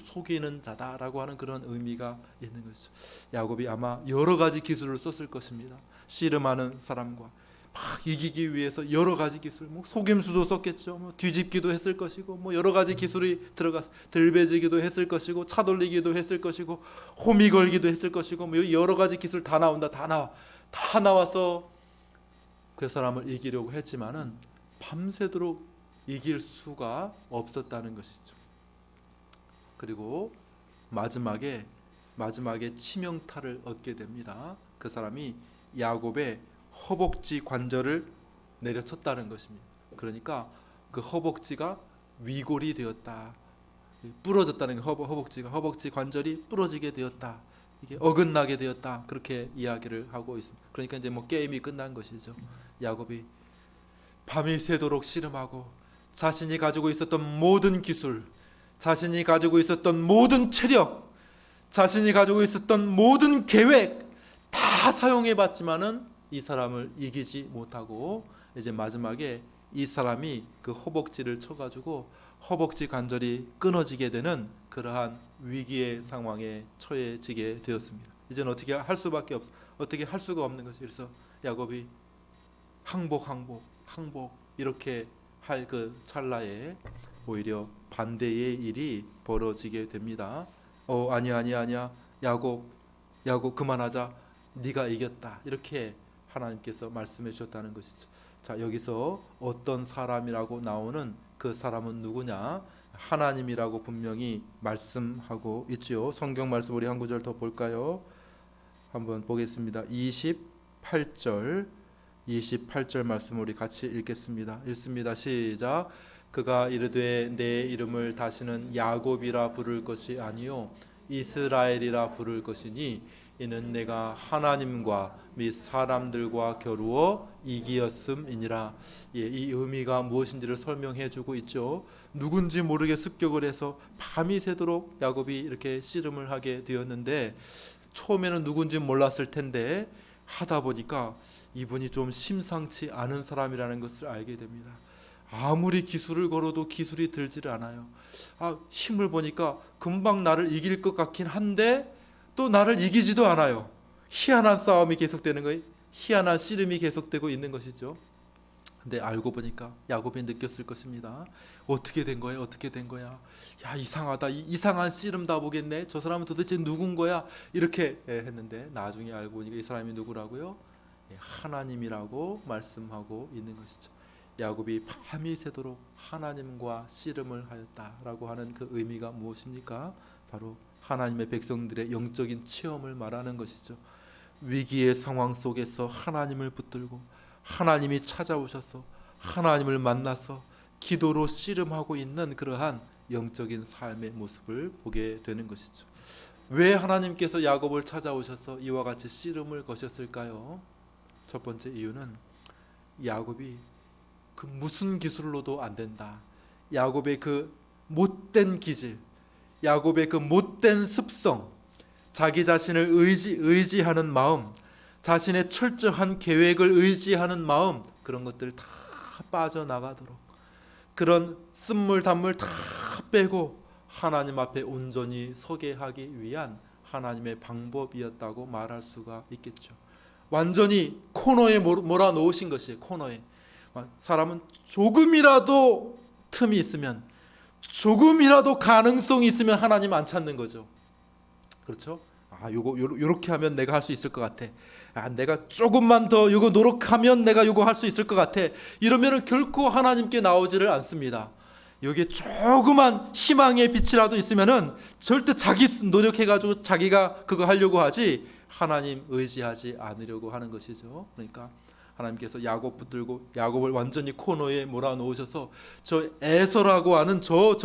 속이는 자다라고 하는 그런 의미가 있는 것이죠. 야곱이 아마 여러 가지 기술을 썼을 것입니다. 씨름하는 사람과 막 이기기 위해서 여러 가지 기술, 속임수도 썼겠죠. 뒤집기도 했을 것이고, 여러 가지 기술이 들어가 들배지기도 했을 것이고, 차돌리기도 했을 것이고, 호미 걸기도 했을 것이고, 여러 가지 기술 다 나온다, 다 나와서 그 사람을 이기려고 했지만은 밤새도록 이길 수가 없었다는 것이죠. 그리고 마지막에 치명타를 얻게 됩니다. 그 사람이 야곱의 허벅지 관절을 내려쳤다는 것입니다. 그러니까 그 허벅지가 위골이 되었다. 부러졌다는 게 허벅지 관절이 부러지게 되었다. 이게 어긋나게 되었다. 그렇게 이야기를 하고 있습니다. 그러니까 이제 뭐 게임이 끝난 것이죠. 야곱이 밤이 새도록 씨름하고 자신이 가지고 있었던 모든 기술, 자신이 가지고 있었던 모든 체력, 자신이 가지고 있었던 모든 계획 다 사용해 봤지만은 이 사람을 이기지 못하고 이제 마지막에 이 사람이 그 허벅지를 쳐가지고 허벅지 관절이 끊어지게 되는 그러한 위기의 상황에 처해지게 되었습니다. 이제는 어떻게 할 수밖에 없어. 어떻게 할 수가 없는 것이. 그래서 야곱이 항복 이렇게 할 그 찰나에 오히려 반대의 일이 벌어지게 됩니다. 아니야 야곱 그만하자. 네가 이겼다. 이렇게 하나님께서 말씀해 주셨다는 것이죠. 자, 여기서 어떤 사람이라고 나오는 그 사람은 누구냐? 하나님이라고 분명히 말씀하고 있지요. 성경 말씀 우리 한 구절 더 볼까요? 한번 보겠습니다. 28절 말씀 우리 같이 읽겠습니다. 읽습니다. 시작. 그가 이르되 내 이름을 다시는 야곱이라 부를 것이 아니요 이스라엘이라 부를 것이니 이는 내가 하나님과 및 사람들과 겨루어 이기었음이니라. 이 의미가 무엇인지를 설명해 주고 있죠. 누군지 모르게 습격을 해서 밤이 새도록 야곱이 이렇게 씨름을 하게 되었는데 처음에는 누군지 몰랐을 텐데 하다 보니까 이분이 좀 심상치 않은 사람이라는 것을 알게 됩니다. 아무리 기술을 걸어도 기술이 들지를 않아요. 힘을 보니까 금방 나를 이길 것 같긴 한데 또 나를 이기지도 않아요. 희한한 싸움이 계속되는 거예요. 희한한 씨름이 계속되고 있는 것이죠. 근데 알고 보니까 야곱이 느꼈을 것입니다. 어떻게 된 거야? 야, 이상하다. 이상한 씨름다 보겠네. 저 사람은 도대체 누군 거야? 이렇게 했는데 나중에 알고 보니까 이 사람이 누구라고요? 하나님이라고 말씀하고 있는 것이죠. 야곱이 밤이 새도록 하나님과 씨름을 하였다라고 하는 그 의미가 무엇입니까? 바로 하나님의 백성들의 영적인 체험을 말하는 것이죠. 위기의 상황 속에서 하나님을 붙들고 하나님이 찾아오셔서 하나님을 만나서 기도로 씨름하고 있는 그러한 영적인 삶의 모습을 보게 되는 것이죠. 왜 하나님께서 야곱을 찾아오셔서 이와 같이 씨름을 거셨을까요? 첫 번째 이유는 야곱이 그 무슨 기술로도 안 된다. 야곱의 그 못된 기질, 야곱의 그 못된 습성, 자기 자신을 의지하는 마음, 자신의 철저한 계획을 의지하는 마음, 그런 것들 다 빠져나가도록 그런 쓴물 단물 다 빼고 하나님 앞에 온전히 서게 하기 위한 하나님의 방법이었다고 말할 수가 있겠죠. 완전히 코너에 몰아놓으신 것이에요. 코너에. 사람은 조금이라도 틈이 있으면, 조금이라도 가능성이 있으면 하나님 안 찾는 거죠. 그렇죠? 요렇게 하면 내가 할 수 있을 것 같아. 내가 조금만 더 요거 노력하면 내가 요거 할 수 있을 것 같아. 이러면은 결코 하나님께 나오지를 않습니다. 여기에 조그만 희망의 빛이라도 있으면은 절대 자기 노력해가지고 자기가 그거 하려고 하지 하나님 의지하지 않으려고 하는 것이죠. 그러니까 하나님께서 야곱 붙들고 야곱을 완전히 코너에 몰아놓으셔서 저 에서라고 하는 저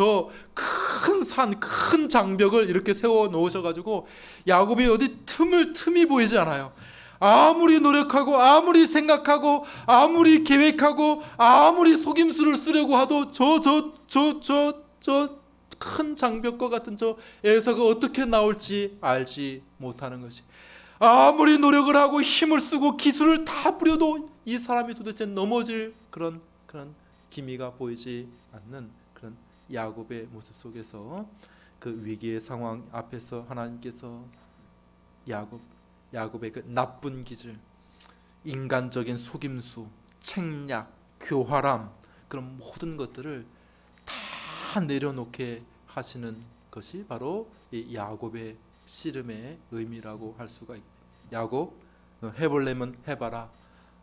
큰 산, 큰 장벽을 이렇게 세워 놓으셔가지고 야곱이 어디 틈이 보이지 않아요. 아무리 노력하고 아무리 생각하고 아무리 계획하고 아무리 속임수를 쓰려고 해도 저 큰 장벽과 같은 저 에서가 어떻게 나올지 알지 못하는 것이, 아무리 노력을 하고 힘을 쓰고 기술을 다 부려도 이 사람이 도대체 넘어질 그런 기미가 보이지 않는 그런 야곱의 모습 속에서 그 위기의 상황 앞에서 하나님께서 야곱의 그 나쁜 기질, 인간적인 속임수, 책략, 교활함, 그런 모든 것들을 다 내려놓게 하시는 것이 바로 이 야곱의 씨름의 의미라고 할 수가 있습니다. 야곱, 너 해보려면 해봐라.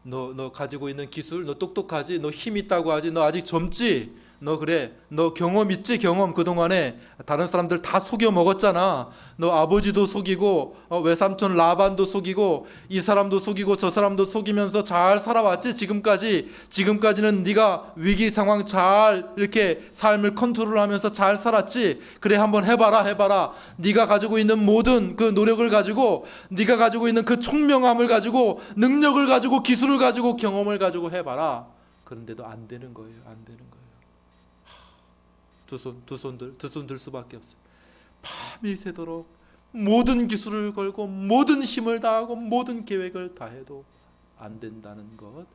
너 가지고 있는 기술, 너 똑똑하지, 너 힘 있다고 하지, 너 아직 젊지, 너 그래, 너 경험 있지, 경험 그동안에 다른 사람들 다 속여 먹었잖아. 너 아버지도 속이고 외삼촌 라반도 속이고 이 사람도 속이고 저 사람도 속이면서 잘 살아왔지. 지금까지는 네가 위기 상황 잘 이렇게 삶을 컨트롤하면서 잘 살았지. 그래, 한번 해봐라. 네가 가지고 있는 모든 그 노력을 가지고, 네가 가지고 있는 그 총명함을 가지고, 능력을 가지고, 기술을 가지고, 경험을 가지고 해봐라. 그런데도 안 되는 거예요. 안 되는 거예요. 두 손 들 수밖에 없어요. 밤이 새도록 모든 기술을 걸고 모든 힘을 다하고 모든 계획을 다해도 안 된다는 것,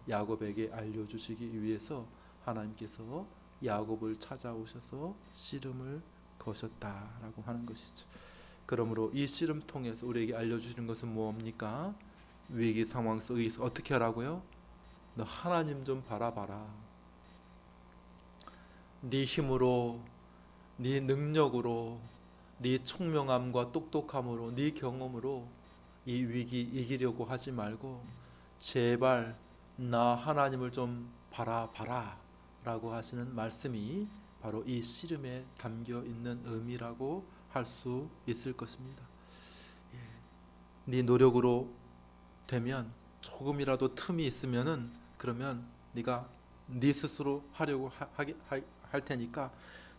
야곱에게 알려주시기 위해서 하나님께서 야곱을 찾아오셔서 씨름을 거셨다라고 하는 것이죠. 그러므로 이 씨름 통해서 우리에게 알려주시는 것은 뭡니까? 위기 상황 속에서 어떻게 하라고요? 너 하나님 좀 바라봐라. 네 힘으로, 네 능력으로, 네 총명함과 똑똑함으로, 네 경험으로 이 위기 이기려고 하지 말고 제발 나 하나님을 좀 바라봐라 라고 하시는 말씀이 바로 이 씨름에 담겨 있는 의미라고 할 수 있을 것입니다. 네 노력으로 되면, 조금이라도 틈이 있으면은, 그러면 네가 네 스스로 하려고 할 테니까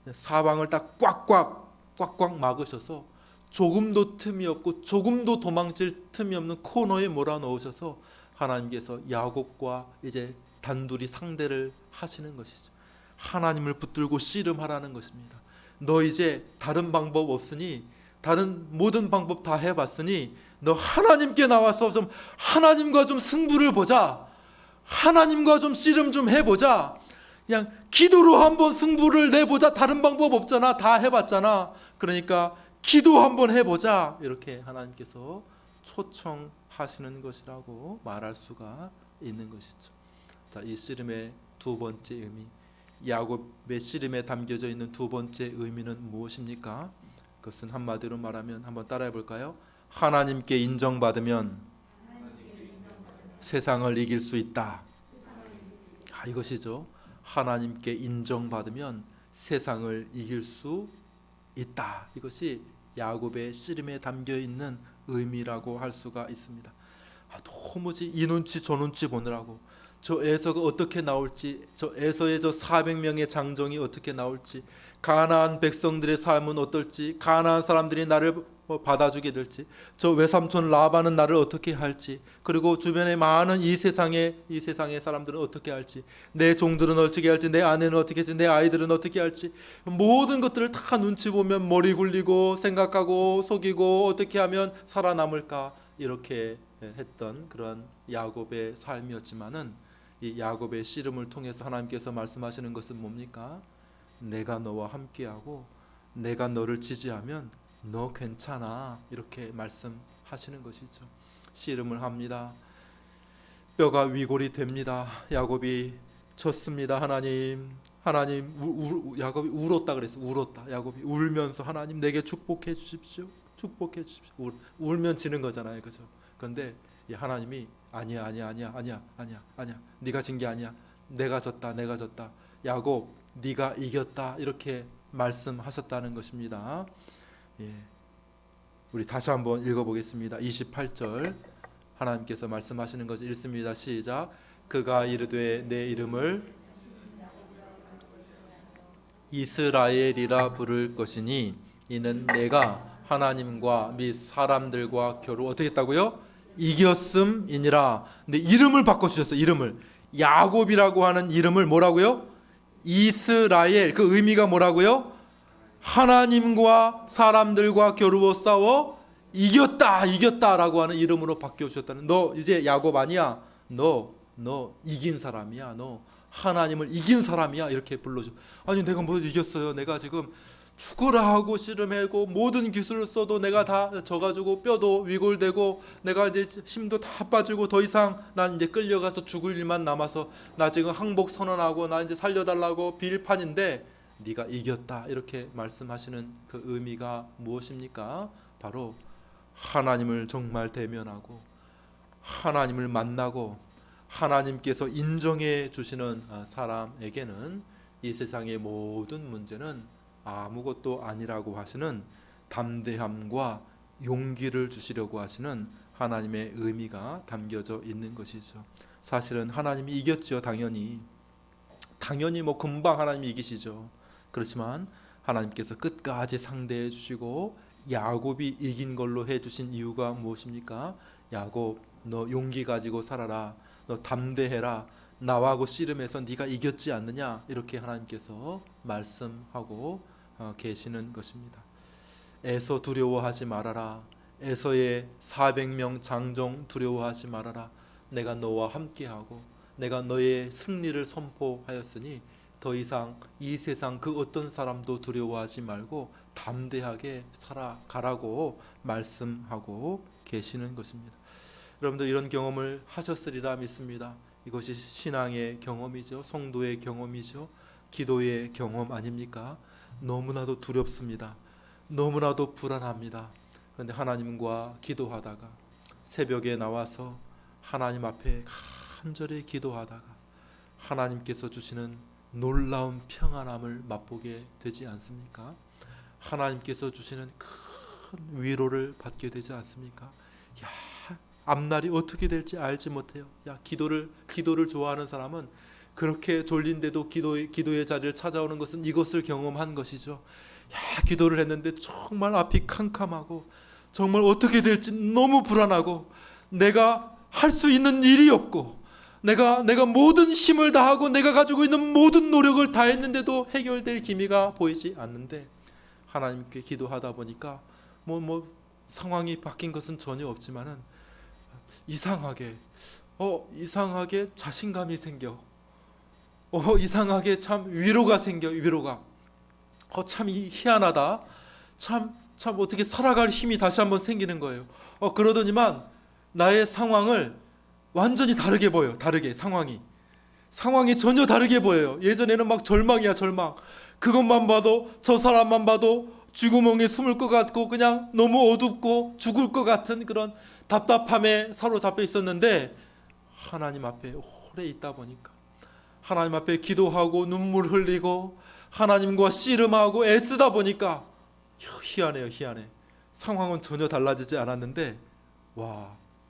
사방을 딱 꽉꽉 막으셔서 조금도 틈이 없고 조금도 도망칠 틈이 없는 코너에 몰아넣으셔서 하나님께서 야곱과 이제 단둘이 상대를 하시는 것이죠. 하나님을 붙들고 씨름하라는 것입니다. 너 이제 다른 방법 없으니, 다른 모든 방법 다 해봤으니 너 하나님께 나와서 좀 하나님과 좀 승부를 보자. 하나님과 좀 씨름 좀 해보자. 그냥 기도로 한번 승부를 내보자. 다른 방법 없잖아. 다 해봤잖아. 그러니까 기도 한번 해보자. 이렇게 하나님께서 초청하시는 것이라고 말할 수가 있는 것이죠. 자, 이 씨름의 두 번째 의미, 야곱의 씨름에 담겨져 있는 두 번째 의미는 무엇입니까? 그것은 한마디로 말하면, 한번 따라해 볼까요? 하나님께 인정받으면 세상을 이길 수 있다. 이것이죠. 하나님께 인정받으면 세상을 이길 수 있다. 이것이 야곱의 씨름에 담겨 있는 의미라고 할 수가 있습니다. 도무지 이 눈치 저 눈치 보느라고, 저 에서가 어떻게 나올지, 저 에서의 저 400명의 장정이 어떻게 나올지, 가나안 백성들의 삶은 어떨지, 가나안 사람들이 나를 받아주게 될지, 저 외삼촌 라반은 나를 어떻게 할지, 그리고 주변에 많은 이 세상의 사람들은 어떻게 할지, 내 종들은 어떻게 할지, 내 아내는 어떻게 할지, 내 아이들은 어떻게 할지, 모든 것들을 다 눈치 보면 머리 굴리고 생각하고 속이고 어떻게 하면 살아남을까, 이렇게 했던 그런 야곱의 삶이었지만은, 이 야곱의 씨름을 통해서 하나님께서 말씀하시는 것은 뭡니까? 내가 너와 함께하고 내가 너를 지지하면 너 괜찮아, 이렇게 말씀하시는 것이죠. 씨름을 합니다. 뼈가 위골이 됩니다. 야곱이 졌습니다. 하나님, 야곱이 울었다 그랬어. 울었다. 야곱이 울면서 하나님 내게 축복해 주십시오. 울면 지는 거잖아요, 그죠? 그런데 하나님이 아니야. 네가 진 게 아니야. 내가 졌다. 야곱, 네가 이겼다. 이렇게 말씀하셨다는 것입니다. 우리 다시 한번 읽어보겠습니다. 28절 하나님께서 말씀하시는 것을 읽습니다. 시작. 그가 이르되 내 이름을 이스라엘이라 부를 것이니 이는 내가 하나님과 및 사람들과 겨루 어떻게 했다고요? 이겼음이니라. 근데 이름을 바꿔주셨어요. 이름을 야곱이라고 하는 이름을 뭐라고요? 이스라엘. 그 의미가 뭐라고요? 하나님과 사람들과 겨루어 싸워 이겼다라고 하는 이름으로 바뀌어주셨다는. 너 이제 야곱 아니야. 너 이긴 사람이야. 너 하나님을 이긴 사람이야. 이렇게 불러줘. 아니 내가 뭘 이겼어요. 내가 지금 죽으라 하고 씨름하고 모든 기술을 써도 내가 다 져가지고 뼈도 위골되고 내가 이제 힘도 다 빠지고 더 이상 난 이제 끌려가서 죽을 일만 남아서 나 지금 항복 선언하고 나 이제 살려달라고 빌판인데 네가 이겼다. 이렇게 말씀하시는 그 의미가 무엇입니까? 바로 하나님을 정말 대면하고 하나님을 만나고 하나님께서 인정해 주시는 사람에게는 이 세상의 모든 문제는 아무것도 아니라고 하시는 담대함과 용기를 주시려고 하시는 하나님의 의미가 담겨져 있는 것이죠. 사실은 하나님이 이겼죠. 당연히 뭐 금방 하나님이 이기시죠. 그렇지만 하나님께서 끝까지 상대해 주시고 야곱이 이긴 걸로 해 주신 이유가 무엇입니까? 야곱, 너 용기 가지고 살아라. 너 담대해라. 나하고 씨름해서 네가 이겼지 않느냐? 이렇게 하나님께서 말씀하고 계시는 것입니다. 에서 두려워하지 말아라. 에서의 400명 장정 두려워하지 말아라. 내가 너와 함께하고 내가 너의 승리를 선포하였으니 더 이상 이 세상 그 어떤 사람도 두려워하지 말고 담대하게 살아가라고 말씀하고 계시는 것입니다. 여러분들 이런 경험을 하셨으리라 믿습니다. 이것이 신앙의 경험이죠. 성도의 경험이죠. 기도의 경험 아닙니까? 너무나도 두렵습니다. 너무나도 불안합니다. 그런데 하나님과 기도하다가 새벽에 나와서 하나님 앞에 간절히 기도하다가 하나님께서 주시는 놀라운 평안함을 맛보게 되지 않습니까? 하나님께서 주시는 큰 위로를 받게 되지 않습니까? 야, 앞날이 어떻게 될지 알지 못해요. 야, 기도를 좋아하는 사람은 그렇게 졸린데도 기도의 자리를 찾아오는 것은 이것을 경험한 것이죠. 야, 기도를 했는데 정말 앞이 캄캄하고 정말 어떻게 될지 너무 불안하고 내가 할 수 있는 일이 없고 내가 모든 힘을 다하고 내가 가지고 있는 모든 노력을 다했는데도 해결될 기미가 보이지 않는데 하나님께 기도하다 보니까 뭐 상황이 바뀐 것은 전혀 없지만은 이상하게 자신감이 생겨. 이상하게 참 위로가 생겨. 참 희한하다. 참 어떻게 살아갈 힘이 다시 한번 생기는 거예요. 그러더니만 나의 상황을 완전히 다르게 보여. 상황이 전혀 다르게 보여요. 예전에는 막 절망이야, 절망. 그것만 봐도, 저 사람만 봐도 쥐구멍에 숨을 것 같고 그냥 너무 어둡고 죽을 것 같은 그런 답답함에 사로잡혀 있었는데 하나님 앞에 오래 있다 보니까 하나님 앞에 기도하고 눈물 흘리고 하나님과 씨름하고 애쓰다 보니까 희한해요. 상황은 전혀 달라지지 않았는데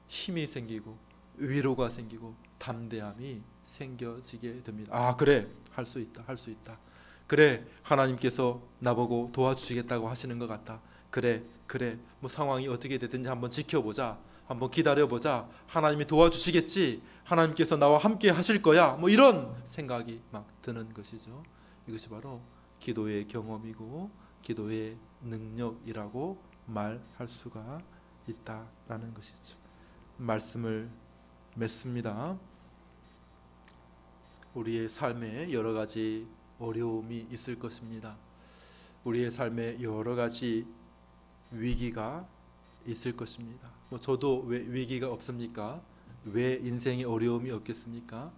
힘이 생기고 위로가 생기고 담대함이 생겨지게 됩니다. 그래, 할 수 있다. 그래, 하나님께서 나보고 도와주시겠다고 하시는 것 같다. 그래, 뭐 상황이 어떻게 되든지 한번 지켜보자. 한번 기다려보자. 하나님이 도와주시겠지. 하나님께서 나와 함께 하실 거야. 뭐 이런 생각이 막 드는 것이죠. 이것이 바로 기도의 경험이고 기도의 능력이라고 말할 수가 있다라는 것이죠. 말씀을 맺습니다. 우리의 삶에 여러 가지 어려움이 있을 것입니다. 우리의 삶에 여러 가지 위기가 있을 것입니다. 저도 왜 위기가 없습니까? 왜 인생에 어려움이 없겠습니까?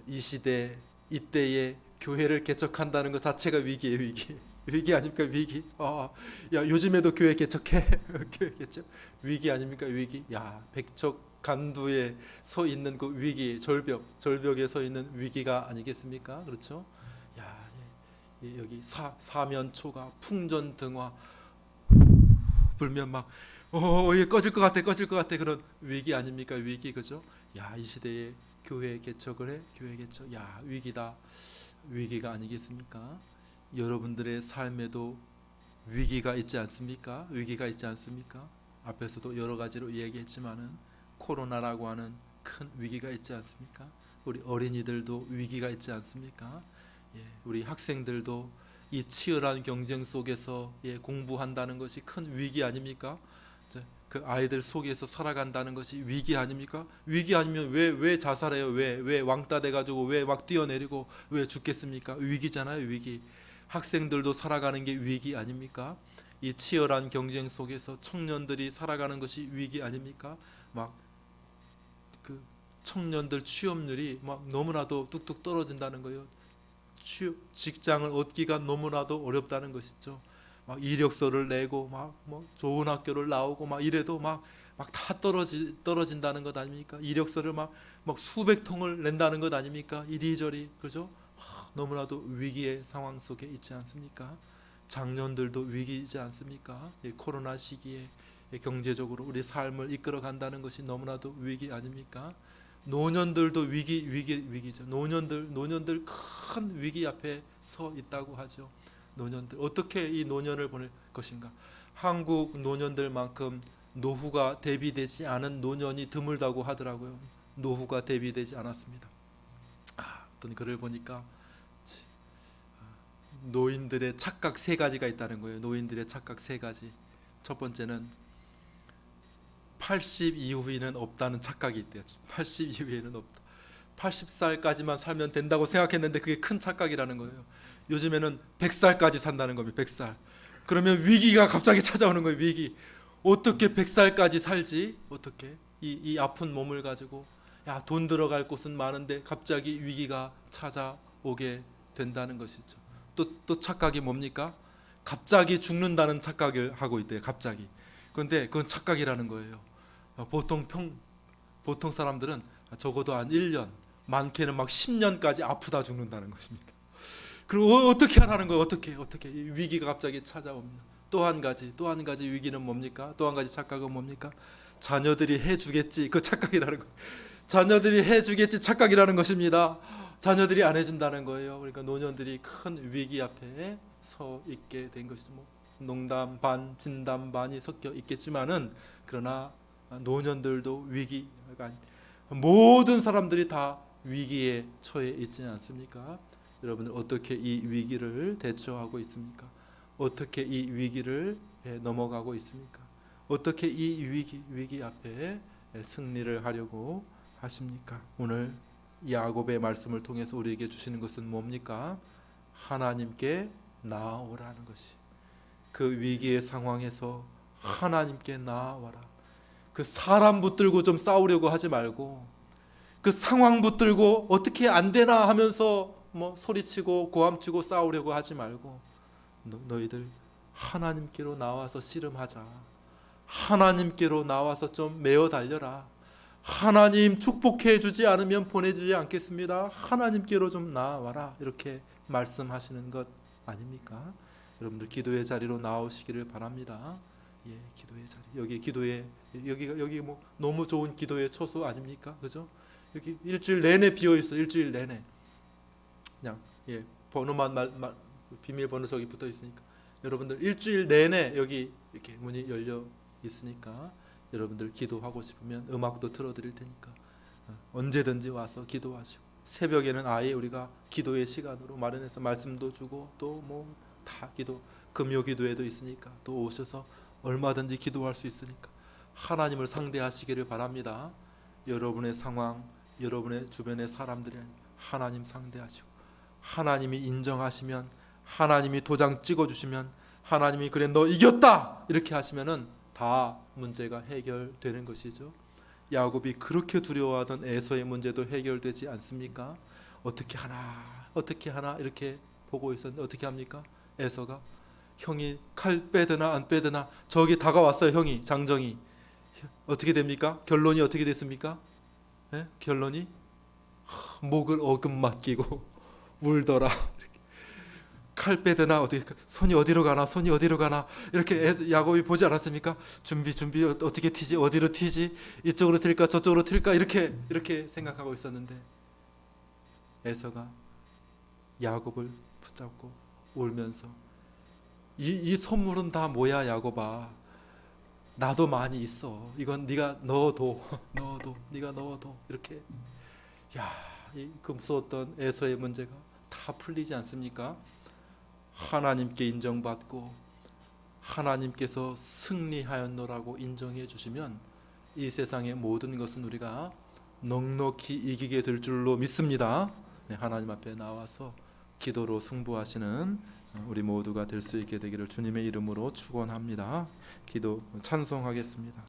이 시대, 이때에 교회를 개척한다는 것 자체가 위기예요. 위기 아닙니까? 위기. 요즘에도 교회 개척해. 교회 개척. 위기 아닙니까? 위기. 백척 간두에 서 있는 그 위기, 절벽에 서 있는 위기가 아니겠습니까? 그렇죠? 여기 사면초가 풍전등화 불면 막 꺼질 것 같아 그런 위기 아닙니까? 위기. 그죠? 이 시대에 교회 개척을 해. 교회 개척. 위기다. 위기가 아니겠습니까? 여러분들의 삶에도 위기가 있지 않습니까? 앞에서도 여러 가지로 얘기했지만은 코로나라고 하는 큰 위기가 있지 않습니까? 우리 어린이들도 위기가 있지 않습니까? 우리 학생들도 이 치열한 경쟁 속에서 공부한다는 것이 큰 위기 아닙니까? 그 아이들 속에서 살아간다는 것이 위기 아닙니까? 위기 아니면 왜 자살해요? 왜 왕따 돼가지고 왜 막 뛰어내리고 왜 죽겠습니까? 위기잖아요. 위기. 학생들도 살아가는 게 위기 아닙니까? 이 치열한 경쟁 속에서 청년들이 살아가는 것이 위기 아닙니까? 막 그 청년들 취업률이 막 너무나도 뚝뚝 떨어진다는 거예요. 직장을 얻기가 너무나도 어렵다는 것이죠. 막 이력서를 내고 막 뭐 좋은 학교를 나오고 막 이래도 막 막 다 떨어진다는 것 아닙니까? 이력서를 막 수백 통을 낸다는 것 아닙니까? 이리저리, 그죠? 너무나도 위기의 상황 속에 있지 않습니까? 장년들도 위기이지 않습니까? 이 코로나 시기에 경제적으로 우리 삶을 이끌어 간다는 것이 너무나도 위기 아닙니까? 노년들도 위기죠. 노년들 큰 위기 앞에 서 있다고 하죠. 노년들 어떻게 이 노년을 보낼 것인가? 한국 노년들만큼 노후가 대비되지 않은 노년이 드물다고 하더라고요. 노후가 대비되지 않았습니다. 어떤 글을 보니까 노인들의 착각 세 가지가 있다는 거예요. 노인들의 착각 세 가지. 첫 번째는 80 이후에는 없다는 착각이 있대요. 80 이후에는 없다. 80살까지만 살면 된다고 생각했는데 그게 큰 착각이라는 거예요. 요즘에는 100살까지 산다는 겁니다. 100살. 그러면 위기가 갑자기 찾아오는 거예요. 위기. 어떻게 100살까지 살지? 어떻게? 이 아픈 몸을 가지고 돈 들어갈 곳은 많은데 갑자기 위기가 찾아오게 된다는 것이죠. 또 착각이 뭡니까? 갑자기 죽는다는 착각을 하고 있대요. 갑자기. 그런데 그건 착각이라는 거예요. 보통 사람들은 적어도 한 1년, 많게는 막 10년까지 아프다 죽는다는 것입니다. 그리고 어떻게 하라는 거예요? 어떻게 위기가 갑자기 찾아옵니다. 또 한 가지 위기는 뭡니까? 또 한 가지 착각은 뭡니까? 자녀들이 해주겠지. 그 착각이라는 거예요. 자녀들이 해주겠지 착각이라는 것입니다. 자녀들이 안 해준다는 거예요. 그러니까 노년들이 큰 위기 앞에 서 있게 된 것이죠. 농담 반, 진담 반이 섞여 있겠지만은 그러나 노년들도 위기가 모든 사람들이 다 위기에 처해 있지 않습니까? 여러분들 어떻게 이 위기를 대처하고 있습니까? 어떻게 이 위기를 넘어가고 있습니까? 어떻게 이 위기 앞에 승리를 하려고 하십니까? 오늘 야곱의 말씀을 통해서 우리에게 주시는 것은 뭡니까? 하나님께 나아오라는 것이. 그 위기의 상황에서 하나님께 나아와라. 그 사람 붙들고 좀 싸우려고 하지 말고, 그 상황 붙들고 어떻게 안 되나 하면서 소리치고 고함치고 싸우려고 하지 말고, 너희들 하나님께로 나와서 씨름하자. 하나님께로 나와서 좀 매어 달려라. 하나님 축복해 주지 않으면 보내주지 않겠습니다. 하나님께로 좀 나와라. 이렇게 말씀하시는 것 아닙니까? 여러분들 기도의 자리로 나오시기를 바랍니다. 기도의 자리. 여기 너무 좋은 기도의 처소 아닙니까? 그죠? 여기 일주일 내내 비어 있어. 일주일 내내. 그냥 번호만 비밀번호 저기 붙어 있으니까. 여러분들 일주일 내내 여기 이렇게 문이 열려 있으니까 여러분들 기도하고 싶으면 음악도 틀어드릴 테니까 언제든지 와서 기도하시고, 새벽에는 아예 우리가 기도의 시간으로 마련해서 말씀도 주고 또 다 금요 기도회도 있으니까 또 오셔서 얼마든지 기도할 수 있으니까 하나님을 상대하시기를 바랍니다. 여러분의 상황, 여러분의 주변의 사람들이 하나님 상대하시고, 하나님이 인정하시면, 하나님이 도장 찍어주시면, 하나님이 그래 너 이겼다 이렇게 하시면은 다 문제가 해결되는 것이죠. 야곱이 그렇게 두려워하던 에서의 문제도 해결되지 않습니까? 어떻게 하나 이렇게 보고 있었는데 어떻게 합니까? 에서가 형이 칼 빼드나 안 빼드나 저기 다가왔어요. 형이 장정이 어떻게 됩니까? 결론이 어떻게 됐습니까? 결론이 목을 어금맞기고 울더라. 칼 빼드나 손이 어디로 가나 이렇게 야곱이 보지 않았습니까? 준비 어떻게 튀지, 어디로 튀지, 이쪽으로 튈까 저쪽으로 튈까 이렇게 생각하고 있었는데 에서가 야곱을 붙잡고 울면서 이 선물은 다 뭐야 야곱아, 나도 많이 있어, 이건 네가 넣어둬 네가 넣어둬 이렇게. 이 무서웠던 에서의 문제가 다 풀리지 않습니까? 하나님께 인정받고 하나님께서 승리하였노라고 인정해 주시면 이 세상의 모든 것은 우리가 넉넉히 이기게 될 줄로 믿습니다. 하나님 앞에 나와서 기도로 승부하시는 우리 모두가 될 수 있게 되기를 주님의 이름으로 축원합니다. 기도 찬송하겠습니다.